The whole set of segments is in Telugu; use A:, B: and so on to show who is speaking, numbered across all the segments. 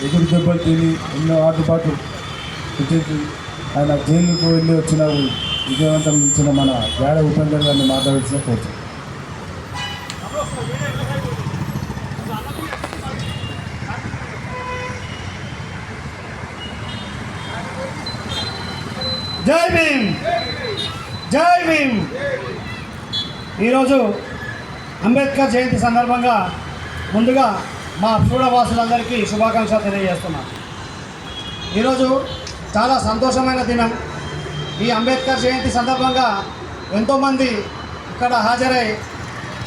A: ఎదురు దెబ్బలు తిని ఎన్నో ఆటుపాట్లు ఇచ్చేసి ఆయన జైలుకు వెళ్ళి వచ్చిన విజయవంతం ఇచ్చిన మన గాడ ఉపేందర్ గారిని మాట్లాడాల్సిన కోరుతాం.
B: జై భీమ్, జై భీమ్. ఈరోజు అంబేద్కర్ జయంతి సందర్భంగా ముందుగా మా వాసులందరికీ శుభాకాంక్షలు తెలియజేస్తున్నాను. ఈరోజు చాలా సంతోషమైన దినం. ఈ అంబేద్కర్ జయంతి సందర్భంగా ఎంతోమంది ఇక్కడ హాజరై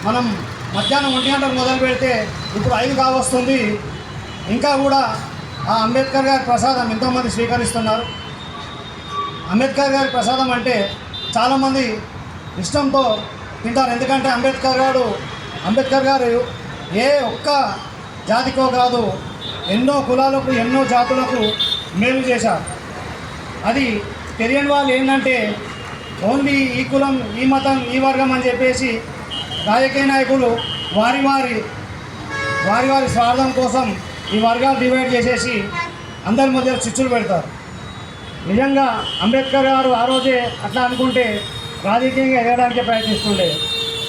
B: మనం మధ్యాహ్నం 1 గంటలకు మొదలు పెడితే ఇప్పుడు 5 కావస్తుంది. ఇంకా కూడా ఆ అంబేద్కర్ గారి ప్రసాదం ఎంతోమంది స్వీకరిస్తున్నారు. అంబేద్కర్ గారి ప్రసాదం అంటే చాలామంది ఇష్టంతో తింటారు. ఎందుకంటే అంబేద్కర్ గారు ఏ ఒక్క జాతికో కాదు, ఎన్నో కులాలకు ఎన్నో జాతులకు మేలు చేశారు. అది తెలియని వాళ్ళు ఏంటంటే ఓన్లీ ఈ కులం, ఈ మతం, ఈ వర్గం అని చెప్పేసి రాజకీయ నాయకులు వారి వారి స్వార్థం కోసం ఈ వర్గాలు డివైడ్ చేసేసి అందరి మధ్య చిచ్చులు పెడతారు. నిజంగా అంబేద్కర్ గారు ఆ రోజే అట్లా అనుకుంటే రాజకీయంగా ఎదగడానికే ప్రయత్నిస్తుండే.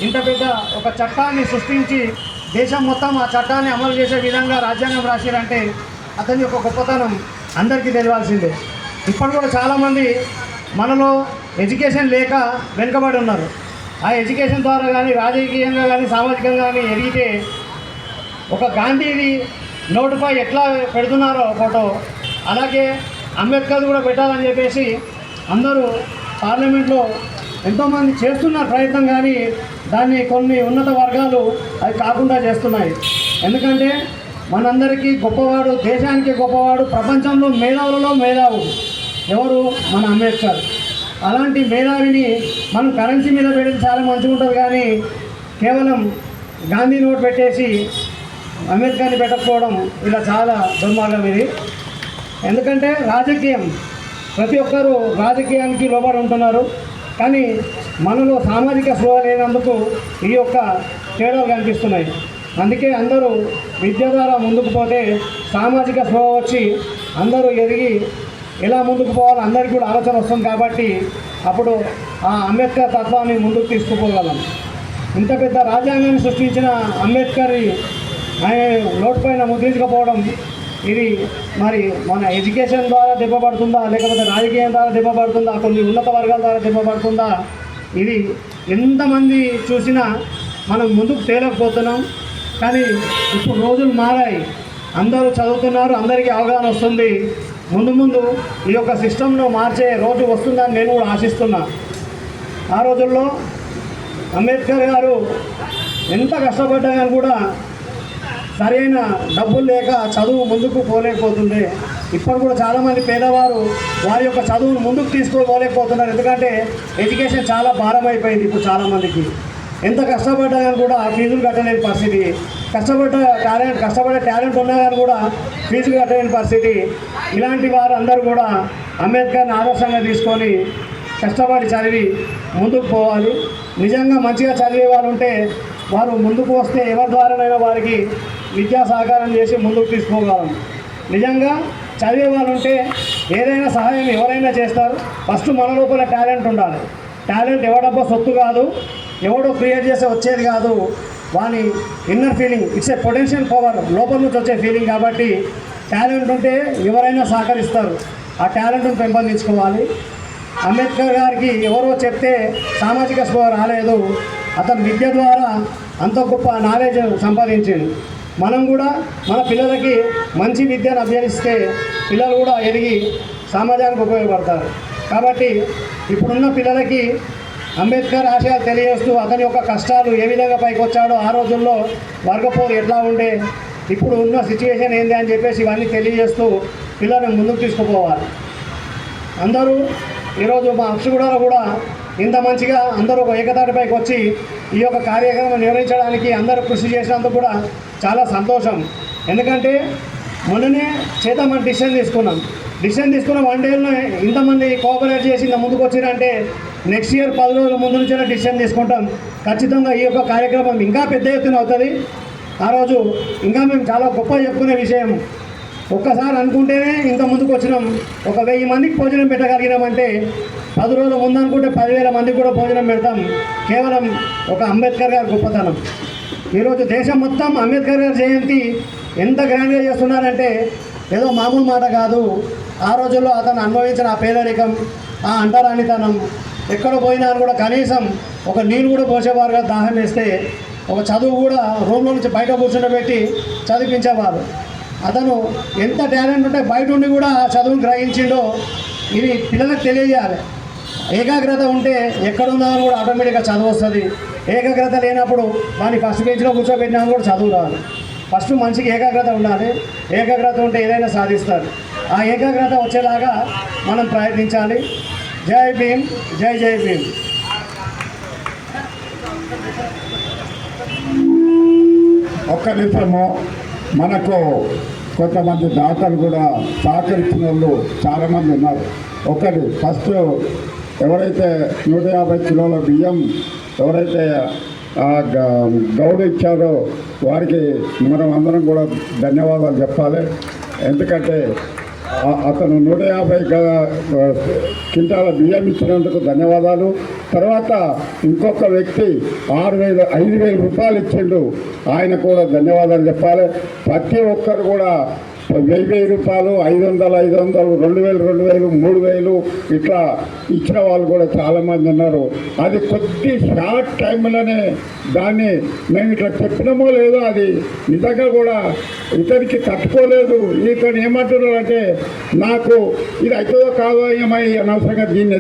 B: ఇంత పెద్ద ఒక చట్టాన్ని సృష్టించి దేశం మొత్తం ఆ చట్టాన్ని అమలు చేసే విధంగా రాజ్యాంగం రాశారంటే అతని యొక్క గొప్పతనం అందరికీ తెలియాల్సిందే. ఇప్పుడు కూడా చాలామంది మనలో ఎడ్యుకేషన్ లేక వెనుకబడి ఉన్నారు. ఆ ఎడ్యుకేషన్ ద్వారా కానీ రాజకీయంగా కానీ సామాజికంగా కానీ ఎదిగితే ఒక గాంధీది నోటుపై ఎట్లా పెడుతున్నారో ఫోటో, అలాగే అంబేద్కర్ కూడా పెట్టాలని చెప్పేసి అందరూ పార్లమెంట్లో ఎంతోమంది చేస్తున్నారు ప్రయత్నం. కానీ దాన్ని కొన్ని ఉన్నత వర్గాలు అది కాకుండా చేస్తున్నాయి. ఎందుకంటే మనందరికీ గొప్పవాడు, దేశానికి గొప్పవాడు, ప్రపంచంలో మేధావులలో మేధావు ఎవరు? మన అంబేద్కర్. అలాంటి మేధావిని మనం కరెన్సీ మీద పెడితే చాలా మంచిగా ఉంటుంది. కానీ కేవలం గాంధీ నోట్ పెట్టేసి అంబేద్కర్ని పెట్టకపోవడం ఇలా చాలా దుర్మార్గం ఇది. ఎందుకంటే రాజకీయం, ప్రతి ఒక్కరూ రాజకీయానికి లోబడి ఉంటున్నారు. కానీ మనలో సామాజిక స్పృహ లేనందుకు ఈ యొక్క తేడాలు కనిపిస్తున్నాయి. అందుకే అందరూ విద్య ద్వారా ముందుకు పోతే సామాజిక స్పృహ వచ్చి అందరూ ఎదిగి ఎలా ముందుకు పోవాలో అందరికీ కూడా ఆలోచన వస్తుంది. కాబట్టి అప్పుడు ఆ అంబేద్కర్ తత్వాన్ని ముందుకు తీసుకుపోగలం. ఇంత పెద్ద రాజ్యాంగాన్ని సృష్టించిన అంబేద్కర్ ఆయన నోటిపైన ముద్రించకపోవడం ఇది మరి మన ఎడ్యుకేషన్ ద్వారా దెబ్బపడుతుందా, లేకపోతే రాజకీయం ద్వారా దెబ్బపడుతుందా, కొన్ని ఉన్నత వర్గాల ద్వారా దెబ్బపడుతుందా, ఇది ఎంతమంది చూసినా మనం ముందుకు తేలకపోతున్నాం. కానీ ఇప్పుడు రోజులు మారాయి, అందరూ చదువుతున్నారు, అందరికీ అవగాహన వస్తుంది. ముందు ఈ యొక్క సిస్టంలో మార్చే రోజు వస్తుందని నేను కూడా ఆశిస్తున్నా. ఆ రోజుల్లో అంబేద్కర్ గారు ఎంత కష్టపడ్డా కానీ కూడా సరైన డబ్బులు లేక చదువు ముందుకు పోలేకపోతుండే. ఇప్పుడు కూడా చాలామంది పేదవారు వారి యొక్క చదువును ముందుకు తీసుకోలేకపోతున్నారు. ఎందుకంటే ఎడ్యుకేషన్ చాలా భారం అయిపోయింది. ఇప్పుడు చాలామందికి ఎంత కష్టపడ్డా కానీ కూడా ఫీజులు కట్టలేని పరిస్థితి, కష్టపడే టాలెంట్ ఉన్నా కానీ కూడా ఫీజులు కట్టలేని పరిస్థితి. ఇలాంటి వారు అందరూ కూడా అంబేద్కర్ని ఆదర్శంగా తీసుకొని కష్టపడి చదివి ముందుకు పోవాలి. నిజంగా మంచిగా చదివే వాళ్ళు ఉంటే వారు ముందుకు వస్తే ఎవరి ద్వారానైనా వారికి విద్యా సహకారం చేసి ముందుకు తీసుకోగలం. నిజంగా చదివే వాళ్ళు ఉంటే ఏదైనా సహాయం ఎవరైనా చేస్తారు. ఫస్ట్ మన లోపల టాలెంట్ ఉండాలి. టాలెంట్ ఎవడబ్బో సొత్తు కాదు, ఎవడో క్రియేట్ చేస్తే వచ్చేది కాదు. వాని inner feeling, it's a potential power, లోపల నుంచి వచ్చే ఫీలింగ్. కాబట్టి టాలెంట్ ఉంటే ఎవరైనా సహకరిస్తారు. ఆ టాలెంట్ను పెంపొందించుకోవాలి. అంబేద్కర్ గారికి ఎవరో చెప్తే సామాజిక స్పృహ రాలేదు. అతను విద్య ద్వారా అంత గొప్ప నాలెడ్జ్ సంపాదించాడు. మనం కూడా మన పిల్లలకి మంచి విద్యను అభ్యసిస్తే పిల్లలు కూడా ఎదిగి సమాజానికి ఉపయోగపడతారు. కాబట్టి ఇప్పుడున్న పిల్లలకి అంబేద్కర్ ఆశయాలు తెలియజేస్తూ అతని యొక్క కష్టాలు ఏ విధంగా పైకి వచ్చాడో, ఆ రోజుల్లో వర్గపోరు ఎట్లా ఉండే, ఇప్పుడు ఉన్న సిచ్యువేషన్ ఏంది అని చెప్పేసి ఇవన్నీ తెలియజేస్తూ పిల్లల్ని ముందుకు తీసుకుపోవాలి. అందరూ ఈరోజు మా అక్షగూడలో కూడా ఇంత మంచిగా అందరూ ఒక ఏకతాటిపైకి వచ్చి ఈ యొక్క కార్యక్రమం నిర్వహించడానికి అందరూ కృషి చేసినందుకు కూడా చాలా సంతోషం. ఎందుకంటే మొన్ననే చేద్దామని డిసిషన్ తీసుకున్న 1 డేలో ఇంతమంది కోఆపరేట్ చేసి ఇంత ముందుకు వచ్చిరంటే నెక్స్ట్ ఇయర్ 10 రోజుల ముందు నుంచే డిసిషన్ తీసుకుంటాం. ఖచ్చితంగా ఈ యొక్క కార్యక్రమం ఇంకా పెద్ద ఎత్తున అవుతుంది. ఆ రోజు ఇంకా మేము చాలా గొప్ప చెప్పుకునే విషయం, ఒక్కసారి అనుకుంటేనే ఇంత ముందుకు వచ్చినాం. ఒక 1000 మందికి భోజనం పెట్టగలిగినామంటే 10 రోజుల ముందు అనుకుంటే 10,000 మందికి కూడా భోజనం పెడతాం. కేవలం ఒక అంబేద్కర్ గారి గొప్పతనం. ఈరోజు దేశం మొత్తం అంబేద్కర్ గారి జయంతి ఎంత గ్రాండ్గా చేస్తున్నారంటే ఏదో మామూలు మాట కాదు. ఆ రోజుల్లో అతను అనుభవించిన ఆ పేదరికం, ఆ అంటరానితనం, ఎక్కడ పోయినా కూడా కనీసం ఒక నీళ్ళు కూడా పోసేవారుగా దాహం వేస్తే ఒక చదువు కూడా రూమ్లో నుంచి బయట కూర్చుండబెట్టి చదివించేవారు. అతను ఎంత టాలెంట్ ఉంటే బయట ఉండి కూడా ఆ చదువును గ్రహించిండో ఇది పిల్లలకు తెలియజేయాలి. ఏకాగ్రత ఉంటే ఎక్కడున్నా కూడా ఆటోమేటిక్గా చదువు వస్తుంది. ఏకాగ్రత లేనప్పుడు వాడిని ఫస్ట్ బెంచ్లో కూర్చోబెట్టినా కూడా చదువు రాదు. ఫస్ట్ మనిషికి ఏకాగ్రత ఉండాలి. ఏకాగ్రత ఉంటే ఏదైనా సాధిస్తారు. ఆ ఏకాగ్రత వచ్చేలాగా మనం ప్రయత్నించాలి. జై భీమ్, జై జై భీమ్.
C: ఒక్క నిమిషము, మనకు కొంతమంది దాతలు కూడా సహకరించిన వాళ్ళు చాలామంది ఉన్నారు. ఒకటి ఫస్ట్ ఎవరైతే 150 కిలోల బియ్యం ఎవరైతే గౌడు ఇచ్చారో వారికి మనం అందరం కూడా ధన్యవాదాలు చెప్పాలి. ఎందుకంటే అతను 150 క్వింటాల బియ్యం ఇచ్చినందుకు ధన్యవాదాలు. తర్వాత ఇంకొక వ్యక్తి 5,000 రూపాయలు ఇచ్చిండు, ఆయన కూడా ధన్యవాదాలు చెప్పాలి. ప్రతి ఒక్కరు కూడా 1,000 రూపాయలు, 500, 2,000, 3,000 ఇట్లా ఇచ్చిన వాళ్ళు కూడా చాలామంది ఉన్నారు. అది కొద్ది షార్ట్ టైంలోనే దాన్ని మేము ఇట్లా చెప్పినామో లేదో అది నిజంగా కూడా ఇతనికి తట్టుకోలేదు. ఇతను ఏమంటున్నారంటే నాకు ఇది అవుతుందో కాదో ఏమై అనవసరంగా దీన్ని